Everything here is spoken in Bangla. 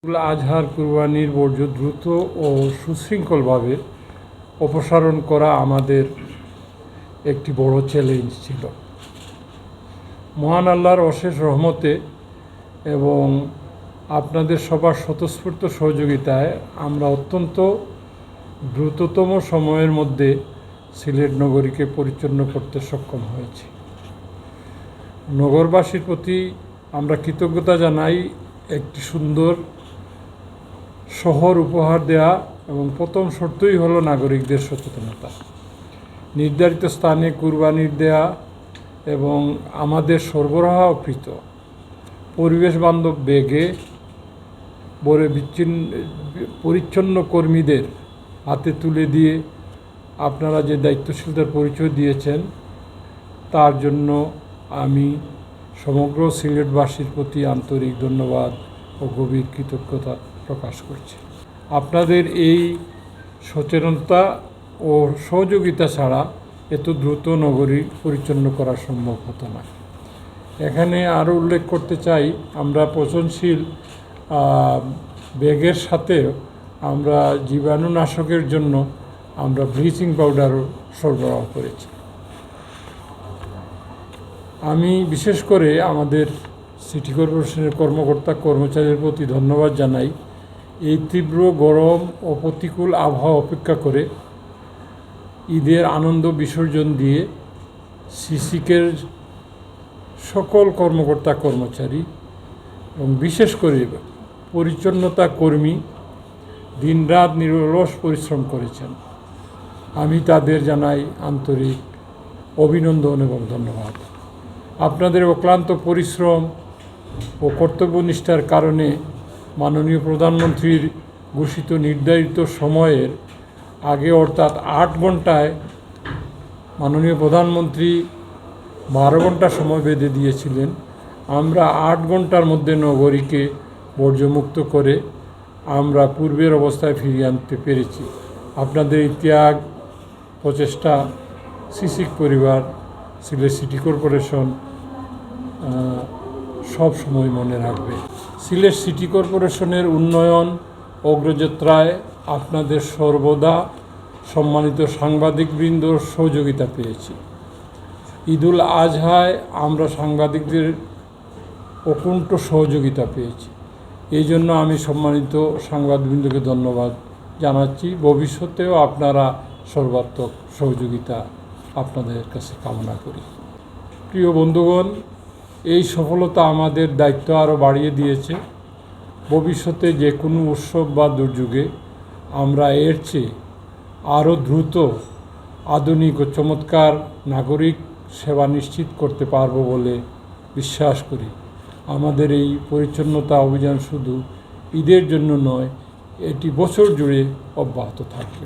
ঈদুল আজহার কুরবানির বর্জ্য দ্রুত ও সুশৃঙ্খলভাবে অপসারণ করা আমাদের একটি বড় চ্যালেঞ্জ ছিল। মহান আল্লাহর অশেষ রহমতে এবং আপনাদের সবার স্বতঃস্ফূর্ত সহযোগিতায় আমরা অত্যন্ত দ্রুততম সময়ের মধ্যে সিলেট নগরীকে পরিচ্ছন্ন করতে সক্ষম হয়েছি। নগরবাসীর প্রতি আমরা কৃতজ্ঞতা জানাই একটি সুন্দর শহর উপহার দেয়া, এবং প্রথম শর্তই হলো নাগরিকদের সচেতনতা। নির্ধারিত স্থানে কুরবানির দেয়া এবং আমাদের সরবরাহকৃত পরিবেশ বান্ধব ব্যাগে পরিচ্ছন্ন কর্মীদের হাতে তুলে দিয়ে আপনারা যে দায়িত্বশীলতার পরিচয় দিয়েছেন, তার জন্য আমি সমগ্র সিলেটবাসীর প্রতি আন্তরিক ধন্যবাদ ও গভীর কৃতজ্ঞতা প্রকাশ করছি। আপনাদের এই সচেতনতা ও সহযোগিতা ছাড়া এত দ্রুত নগরী পরিচ্ছন্ন করা সম্ভব হতো না। এখানে আরও উল্লেখ করতে চাই, আমরা পচনশীল ব্যাগের সাথে আমরা জীবাণুনাশকের জন্য আমরা ব্লিচিং পাউডারও সরবরাহ করেছি। আমি বিশেষ করে আমাদের সিটি কর্পোরেশনের কর্মকর্তা কর্মচারীদের প্রতি ধন্যবাদ জানাই। এই তীব্র গরম ও প্রতিকূল আবহাওয়া অপেক্ষা করে ঈদের আনন্দ বিসর্জন দিয়ে সিসিকের সকল কর্মকর্তা কর্মচারী এবং বিশেষ করে পরিচ্ছন্নতা কর্মী দিনরাত নিরলস পরিশ্রম করেছেন। আমি তাদের জানাই আন্তরিক অভিনন্দন এবং ধন্যবাদ। আপনাদের অক্লান্ত পরিশ্রম ও কর্তব্যনিষ্ঠার কারণে মাননীয় প্রধানমন্ত্রীর ঘোষিত নির্ধারিত সময়ের আগে অর্থাৎ 8 ঘন্টায় মাননীয় প্রধানমন্ত্রী 12 ঘন্টা সময় বেঁধে দিয়েছিলেন। আমরা 8 ঘন্টার মধ্যে নগরীকে বর্জ্যমুক্ত করে আমরা পূর্বের অবস্থায় ফিরিয়ে আনতে পেরেছি। আপনাদের এই ত্যাগ প্রচেষ্টা সিসিক পরিবার, সিলেট সিটি কর্পোরেশন সব সময় মনে রাখবে। সিলেট সিটি কর্পোরেশনের উন্নয়ন অগ্রযাত্রায় আপনাদের সর্বদা সম্মানিত সাংবাদিকবৃন্দর সহযোগিতা পেয়েছি। ঈদুল আজহায় আমরা সাংবাদিকদের অকুণ্ঠ সহযোগিতা পেয়েছি। এই জন্য আমি সম্মানিত সাংবাদিকবৃন্দকে ধন্যবাদ জানাচ্ছি। ভবিষ্যতেও আপনারা সর্বাত্মক সহযোগিতা আপনাদের কাছে কামনা করি। প্রিয় বন্ধুগণ, এই সফলতা আমাদের দায়িত্ব আরও বাড়িয়ে দিয়েছে। ভবিষ্যতে যে কোনো উৎসব বা দুর্যোগে আমরা এর চেয়ে আরও দ্রুত আধুনিক ও চমৎকার নাগরিক সেবা নিশ্চিত করতে পারব বলে বিশ্বাস করি। আমাদের এই পরিচ্ছন্নতা অভিযান শুধু ঈদের জন্য নয়, এটি বছর জুড়ে অব্যাহত থাকবে।